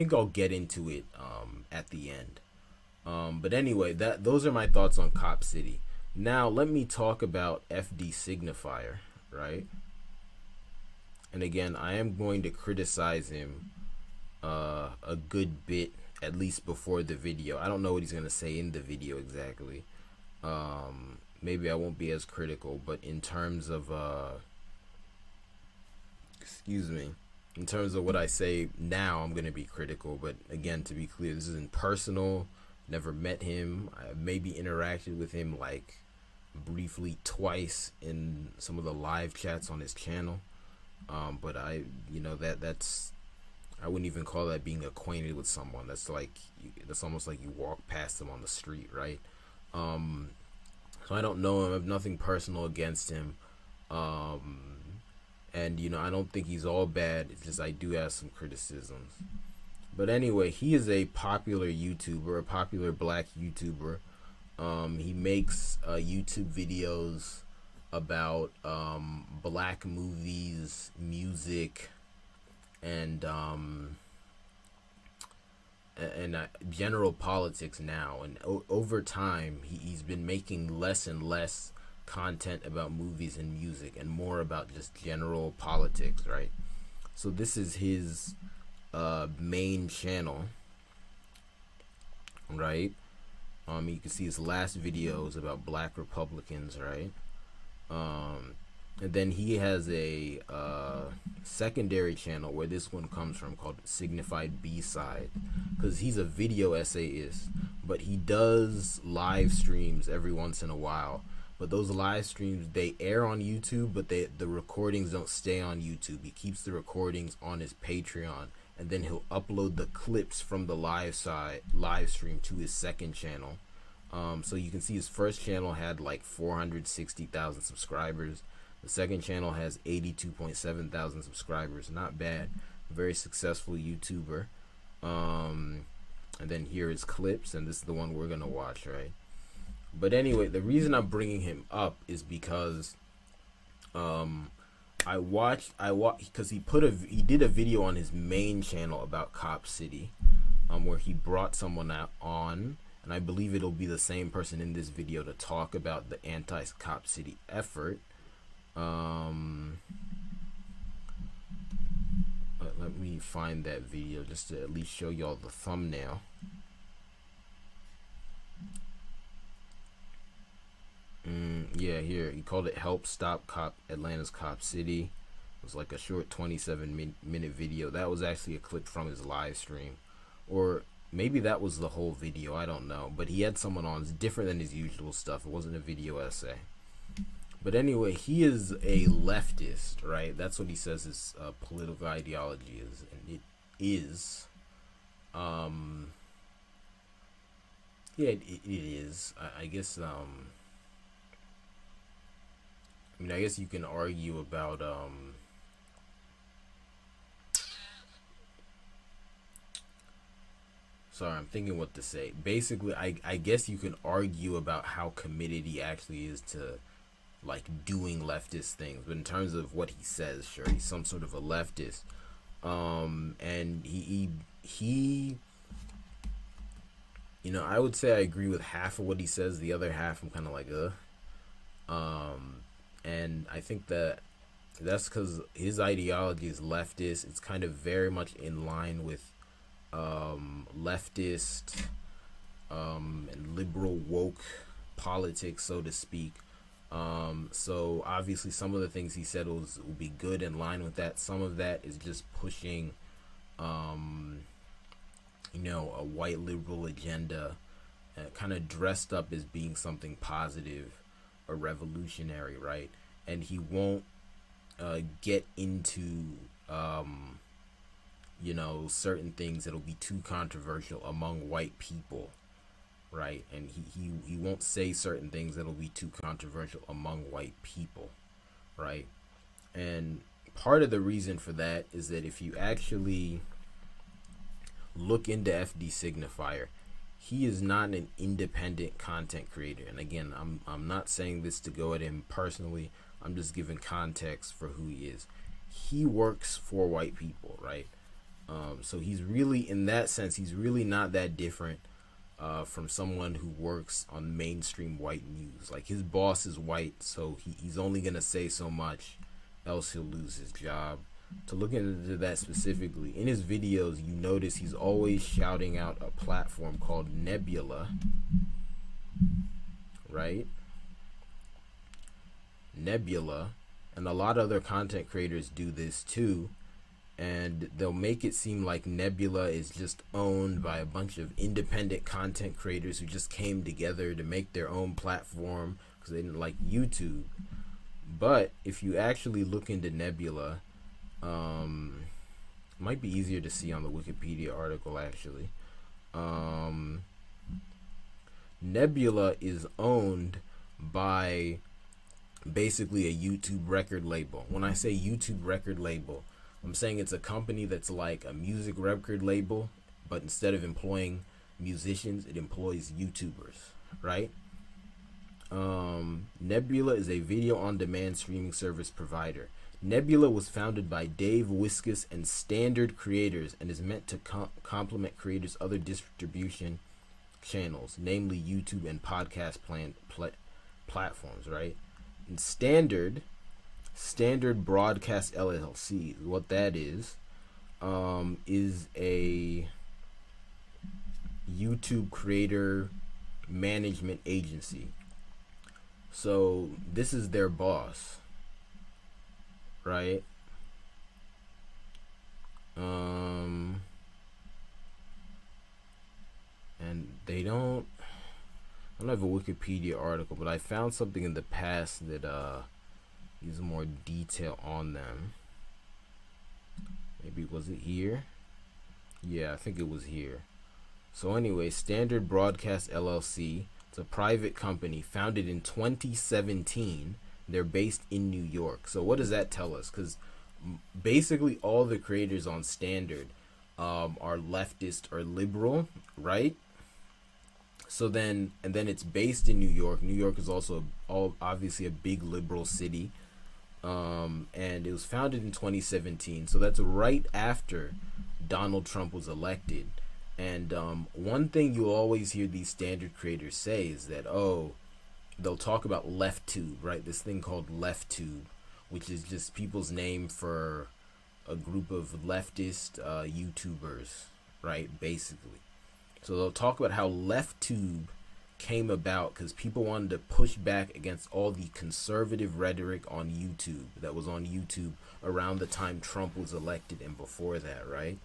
think I'll get into it at the end. But anyway, those are my thoughts on Cop City. Now let me talk about F.D Signifier, right? And again, I am going to criticize him a good bit, at least before the video. I don't know what he's gonna say in the video exactly. Maybe I won't be as critical, but in terms of excuse me, in terms of what I say now, I'm gonna be critical. But again, to be clear, this isn't personal. Never met him. I maybe interacted with him like briefly twice in some of the live chats on his channel. But I, that's I wouldn't even call that being acquainted with someone. That's like that's almost like you walk past them on the street, right? So I don't know him. I have nothing personal against him. And I don't think he's all bad. It's just I do have some criticisms. But anyway, he is a popular YouTuber, a popular black YouTuber. He makes YouTube videos about black movies, music, and general politics now. And over time, he's been making less and less content about movies and music and more about just general politics, right? So this is his main channel, right? You can see his last videos about black Republicans, right? And then he has a secondary channel where this one comes from called Signified B-Side, because he's a video essayist, but he does live streams every once in a while. But those live streams, they air on YouTube, but the recordings don't stay on YouTube. He keeps the recordings on his Patreon, and then he'll upload the clips from the live stream to his second channel. So you can see his first channel had like 460,000 subscribers. The second channel has 82.7 thousand subscribers. Not bad. Very successful YouTuber. And then here is clips, and this is the one we're gonna watch, right? But anyway, the reason I'm bringing him up is because I watched because he did a video on his main channel about Cop City, where he brought someone on, and I believe it'll be the same person in this video to talk about the anti-Cop City effort. Let me find that video just to at least show y'all the thumbnail. Yeah, here he called it "Help Stop Atlanta's Cop City." It was like a short 27-minute video. That was actually a clip from his live stream, or maybe that was the whole video. I don't know, but he had someone on. It's different than his usual stuff. It wasn't a video essay. But anyway, he is a leftist, right? That's what he says his political ideology is, and it is. Yeah, it is. I guess. I mean, I guess you can argue about sorry, I'm thinking what to say. Basically, I guess you can argue about how committed he actually is to like doing leftist things, but in terms of what he says, sure, he's some sort of a leftist. And he I would say I agree with half of what he says. The other half I'm kind of like and I think that's because his ideology is leftist. It's kind of very much in line with leftist and liberal woke politics, so to speak. So obviously some of the things he said will be good in line with that. Some of that is just pushing a white liberal agenda, kind of dressed up as being something positive or revolutionary, right? And he won't get into certain things that'll be too controversial among white people, right? And he won't say certain things that'll be too controversial among white people, right? And part of the reason for that is that if you actually look into F.D Signifier, he is not an independent content creator. And again, I'm not saying this to go at him personally. I'm just giving context for who he is. He works for white people, right? So he's really, in that sense, he's really not that different from someone who works on mainstream white news. Like, his boss is white, so he's only gonna say so much, else he'll lose his job. To look into that specifically, in his videos, you notice he's always shouting out a platform called Nebula, right? Nebula, and a lot of other content creators do this too, and they'll make it seem like Nebula is just owned by a bunch of independent content creators who just came together to make their own platform because they didn't like YouTube. But if you actually look into Nebula, might be easier to see on the Wikipedia article actually. Nebula is owned by basically a YouTube record label. When I say YouTube record label, I'm saying it's a company that's like a music record label, but instead of employing musicians, it employs YouTubers, right? Nebula is a video on demand streaming service provider. Nebula was founded by Dave Wiskus and Standard Creators and is meant to complement creators' other distribution channels, namely YouTube and podcast platforms, right? And Standard Broadcast LLC, what that is a YouTube creator management agency. So this is their boss, right? And they don't, I don't have a Wikipedia article, but I found something in the past that gives more detail on them. Maybe, was it here? Yeah, I think it was here. So anyway, Standard Broadcast LLC, it's a private company founded in 2017. They're based in New York. So what does that tell us? Because basically all the creators on Standard are leftist or liberal, right? So then, and then it's based in New York. New York is also obviously a big liberal city. And it was founded in 2017. So that's right after Donald Trump was elected. And one thing you'll always hear these Standard creators say is that, oh, they'll talk about LeftTube, right? This thing called LeftTube, which is just people's name for a group of leftist YouTubers, right? Basically. So they'll talk about how LeftTube came about because people wanted to push back against all the conservative rhetoric on YouTube that was on YouTube around the time Trump was elected and before that, right?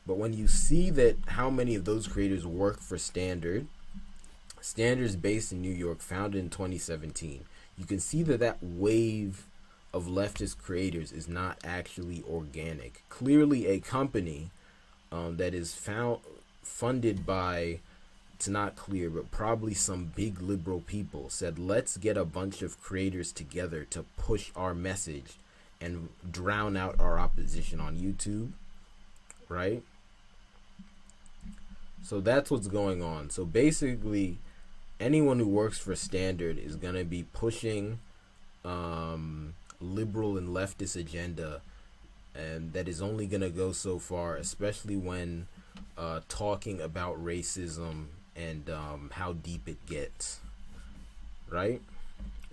But when you see that how many of those creators work for Standard is based in New York, founded in 2017, you can see that that wave of leftist creators is not actually organic. Clearly a company that is funded by, it's not clear, but probably some big liberal people said, let's get a bunch of creators together to push our message and drown out our opposition on YouTube, right? So that's what's going on. So basically, anyone who works for Standard is going to be pushing liberal and leftist agenda, and that is only going to go so far, especially when talking about racism and how deep it gets, right?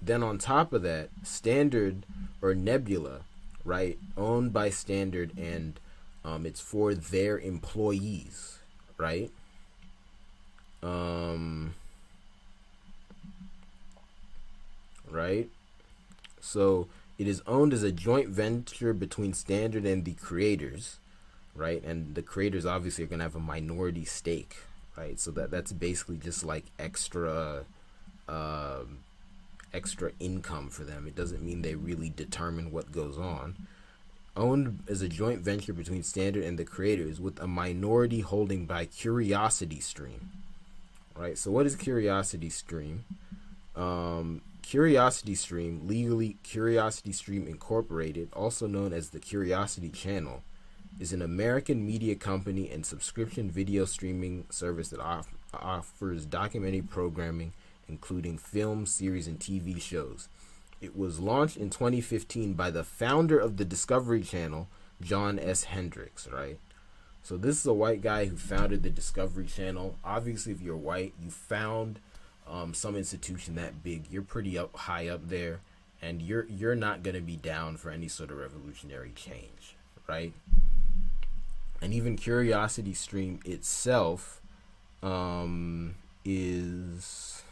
Then on top of that, Standard, or Nebula, right, owned by Standard, and it's for their employees, right? Right? So it is owned as a joint venture between Standard and the creators, right? And the creators obviously are going to have a minority stake, right? So that's basically just like extra income for them. It doesn't mean they really determine what goes on. Owned as a joint venture between Standard and the creators with a minority holding by Curiosity Stream, right? So what is Curiosity Stream? Curiosity Stream, legally Curiosity Stream Incorporated, also known as the Curiosity Channel, is an American media company and subscription video streaming service that offers documentary programming, including films, series, and TV shows. It was launched in 2015 by the founder of the Discovery Channel, John S. Hendricks, right? So this is a white guy who founded the Discovery Channel. Obviously, if you're white, you found some institution that big, you're pretty high up there, and you're not gonna be down for any sort of revolutionary change, right? And even Curiosity Stream itself is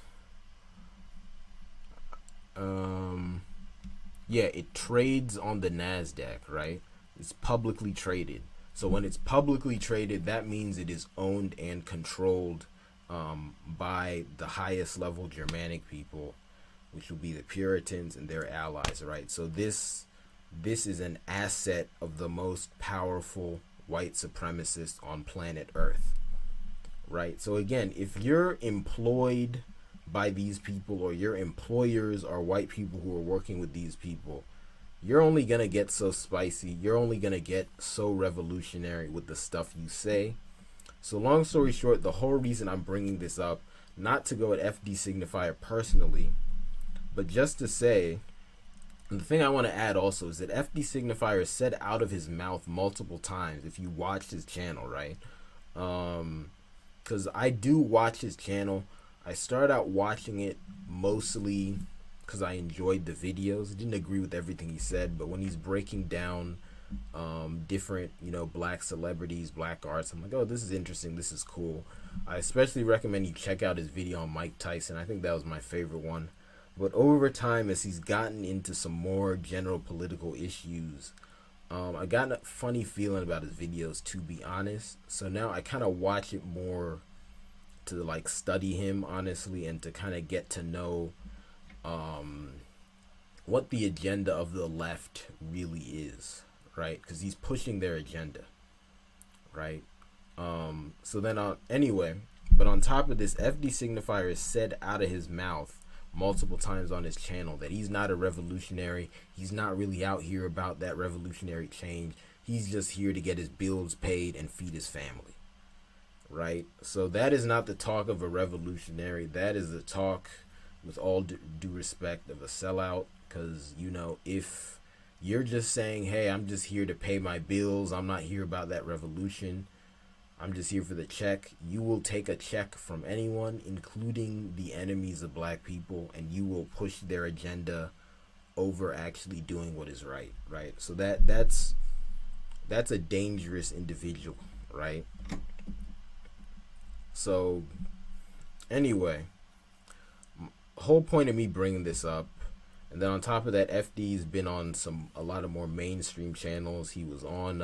yeah, it trades on the NASDAQ, right? It's publicly traded. So when it's publicly traded, that means it is owned and controlled by the highest level Germanic people, which will be the Puritans and their allies, right? So this is an asset of the most powerful white supremacists on planet Earth, right? So again, if you're employed by these people, or your employers are white people who are working with these people, you're only gonna get so spicy, you're only gonna get so revolutionary with the stuff you say. So long story short, the whole reason I'm bringing this up, not to go at F.D Signifier personally, but just to say, and the thing I want to add also is that F.D Signifier said out of his mouth multiple times, if you watched his channel, right? Because I do watch his channel. I started out watching it mostly because I enjoyed the videos. I didn't agree with everything he said, but when he's breaking down different, black celebrities, black arts, I'm like, oh, this is interesting, this is cool. I especially recommend you check out his video on Mike Tyson. I think that was my favorite one. But over time, as he's gotten into some more general political issues, I got a funny feeling about his videos, to be honest. So now I kind of watch it more to like study him honestly, and to kind of get to know what the agenda of the left really is, right? Because he's pushing their agenda, right? So then anyway, but on top of this, FD Signifier has said out of his mouth multiple times on his channel that he's not a revolutionary. He's not really out here about that revolutionary change. He's just here to get his bills paid and feed his family, right? So that is not the talk of a revolutionary. That is the talk, with all due respect, of a sellout. Because if you're just saying, hey, I'm just here to pay my bills, I'm not here about that revolution, I'm just here for the check, you will take a check from anyone, including the enemies of black people, and you will push their agenda over actually doing what is right, right? So that's a dangerous individual, right? So anyway, whole point of me bringing this up, and then on top of that, FD's been on a lot of more mainstream channels. He was on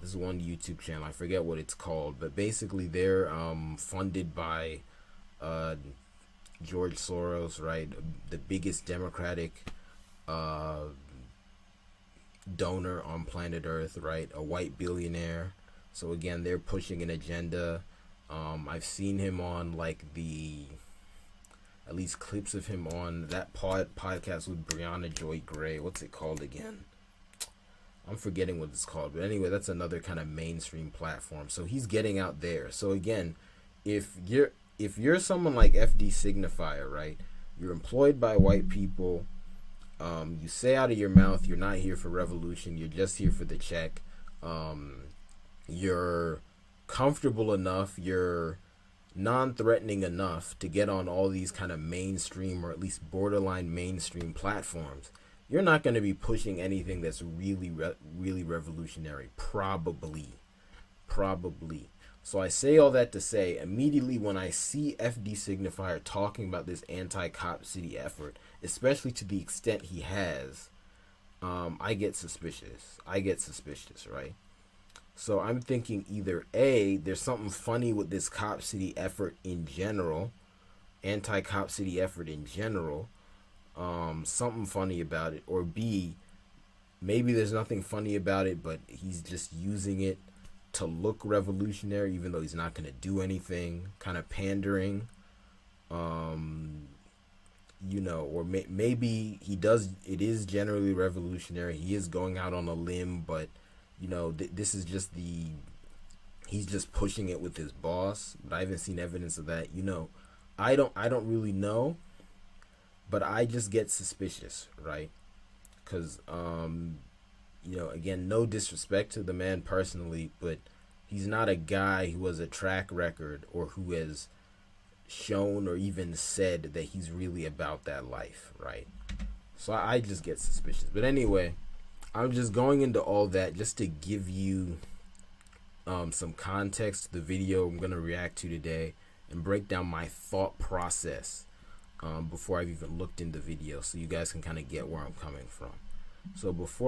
this one YouTube channel, I forget what it's called, but basically they're funded by George Soros, right? The biggest Democratic donor on planet Earth, right? A white billionaire. So again, they're pushing an agenda. I've seen him on at least clips of him on that podcast with Brianna Joy Gray. What's it called again? I'm forgetting what it's called, but anyway, that's another kind of mainstream platform. So he's getting out there. So again, if you're someone like FD Signifier, right? You're employed by white people. You say out of your mouth you're not here for revolution. You're just here for the check. You're comfortable enough. You're non-threatening enough to get on all these kind of mainstream, or at least borderline mainstream platforms. You're not going to be pushing anything that's really revolutionary. Probably. So I say all that to say, immediately when I see FD Signifier talking about this anti-cop city effort, especially to the extent he has, I get suspicious, right? So I'm thinking either A, there's something funny with this cop city effort in general, anti-cop city effort in general, something funny about it, or B, maybe there's nothing funny about it, but he's just using it to look revolutionary, even though he's not going to do anything, kind of pandering, or maybe it is generally revolutionary, he is going out on a limb, but this is just he's just pushing it with his boss, but I haven't seen evidence of that. I don't really know, but I just get suspicious, right? Because you know, again, no disrespect to the man personally, but he's not a guy who has a track record or who has shown or even said that he's really about that life, right? So I just get suspicious. But anyway, I'm just going into all that just to give you some context to the video I'm going to react to today and break down my thought process before I've even looked in the video, so you guys can kind of get where I'm coming from. So before